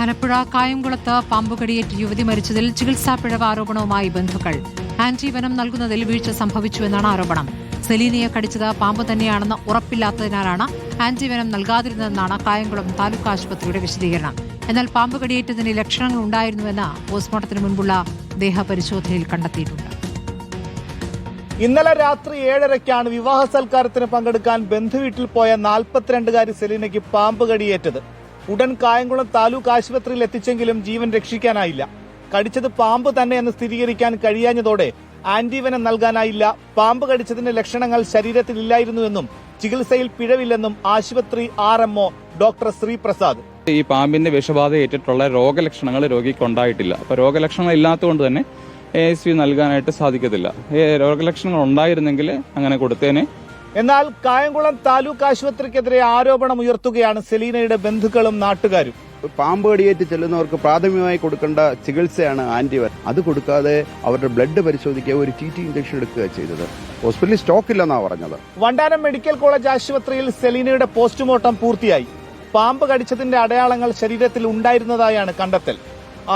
ആലപ്പുഴ കായംകുളത്ത് പാമ്പുകടിയേറ്റ് യുവതി മരിച്ചതിൽ ചികിത്സാ പിഴവ് ആരോപണവുമായി ബന്ധുക്കൾ. ആന്റിവനം നൽകുന്നതിൽ വീഴ്ച സംഭവിച്ചുവെന്നാണ് ആരോപണം. സെലീനയെ കടിച്ചത് പാമ്പ് തന്നെയാണെന്ന് ഉറപ്പില്ലാത്തതിനാലാണ് ആന്റിവനം നൽകാതിരുന്നതെന്നാണ് കായംകുളം താലൂക്ക് ആശുപത്രിയുടെ വിശദീകരണം. എന്നാൽ പാമ്പ് കടിയേറ്റതിന് ലക്ഷണങ്ങൾ ഉണ്ടായിരുന്നുവെന്ന് പോസ്റ്റ്മോർട്ടത്തിന് മുൻപുള്ള ദേഹപരിശോധനയിൽ കണ്ടെത്തിയിട്ടുണ്ട്. ഇന്നലെ രാത്രി 7:30-ക്കാണ് വിവാഹ സൽക്കാരത്തിന് പങ്കെടുക്കാൻ ബന്ധുവീട്ടിൽ പോയ 42-കാരി സെലീനയ്ക്ക് പാമ്പ് കടിയേറ്റത്. ഉടൻ കായംകുളം താലൂക്ക് ആശുപത്രിയിൽ എത്തിച്ചെങ്കിലും ജീവൻ രക്ഷിക്കാനായില്ല. കടിച്ചത് പാമ്പ് തന്നെയെന്ന് സ്ഥിരീകരിക്കാൻ കഴിയാഞ്ഞതോടെ ആന്റിവനം നൽകാനായില്ല. പാമ്പ് കടിച്ചതിന്റെ ലക്ഷണങ്ങൾ ശരീരത്തിലില്ലായിരുന്നുവെന്നും ചികിത്സയിൽ പിഴവില്ലെന്നും ആശുപത്രി RMO ഡോക്ടർ ശ്രീപ്രസാദ്. ഈ പാമ്പിന്റെ വിഷബാധ ഏറ്റിട്ടുള്ള രോഗലക്ഷണങ്ങൾ രോഗിക്ക് ഉണ്ടായിട്ടില്ല. അപ്പൊ രോഗലക്ഷണങ്ങൾ ഇല്ലാത്തതുകൊണ്ട് തന്നെ ASV നൽകാനായിട്ട് സാധിക്കത്തില്ല. രോഗലക്ഷണങ്ങൾ ഉണ്ടായിരുന്നെങ്കിൽ അങ്ങനെ കൊടുത്തേനെ. എന്നാൽ കായംകുളം താലൂക്ക് ആശുപത്രിക്കെതിരെ ആരോപണം ഉയർത്തുകയാണ് സെലീനയുടെ ബന്ധുക്കളും നാട്ടുകാരും. പാമ്പ് കടിയേറ്റ് ചെല്ലുന്നവർക്ക് പ്രാഥമികമായി കൊടുക്കേണ്ട ചികിത്സയാണ് ആന്റിവനം. അത് കൊടുക്കാതെ അവരുടെ ബ്ലഡ് പരിശോധിക്കുക, ഒരു TT ഇഞ്ചക്ഷൻ എടുക്കുക ചെയ്തത്. ഹോസ്പിറ്റലിൽ സ്റ്റോക്ക് ഇല്ലെന്നാണ് പറഞ്ഞത്. വണ്ടാനം മെഡിക്കൽ കോളേജ് ആശുപത്രിയിൽ സെലീനയുടെ പോസ്റ്റ്മോർട്ടം പൂർത്തിയായി. പാമ്പ് കടിച്ചതിന്റെ അടയാളങ്ങൾ ശരീരത്തിൽ ഉണ്ടായിരുന്നതായാണ് കണ്ടെത്തൽ.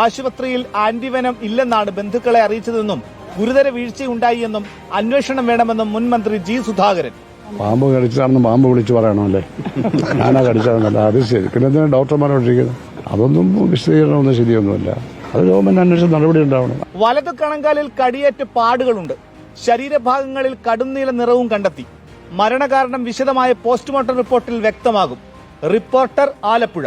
ആശുപത്രിയിൽ ആന്റിവനം ഇല്ലെന്നാണ് ബന്ധുക്കളെ അറിയിച്ചതെന്നും ഗുരുതര വീഴ്ചയുണ്ടായി എന്നും അന്വേഷണം വേണമെന്നും മുൻ മന്ത്രി G. സുധാകരൻ. പാമ്പ് കടിച്ചതാണെന്ന് പാമ്പ് വിളിച്ചു പറയണമല്ലേ, ഞാനാ കടിച്ചതെന്നല്ല. അത് ശരി, പിന്നെ എന്തിനാണ് ഡോക്ടർമാരോട്ടിരിക്കുന്നത്? അതൊന്നും വിശദീകരണമൊന്നും ശരിയൊന്നുമല്ല. അത് ഗവൺമെന്റ് അന്വേഷണ നടപടി ഉണ്ടാവണം. വലതു കണങ്കാലിൽ കടിയേറ്റ് പാടുകളുണ്ട്. ശരീരഭാഗങ്ങളിൽ കടുംനീല നിറവും കണ്ടെത്തി. മരണകാരണം വിശദമായ പോസ്റ്റ്മോർട്ടം റിപ്പോർട്ടിൽ വ്യക്തമാകും. റിപ്പോർട്ടർ, ആലപ്പുഴ.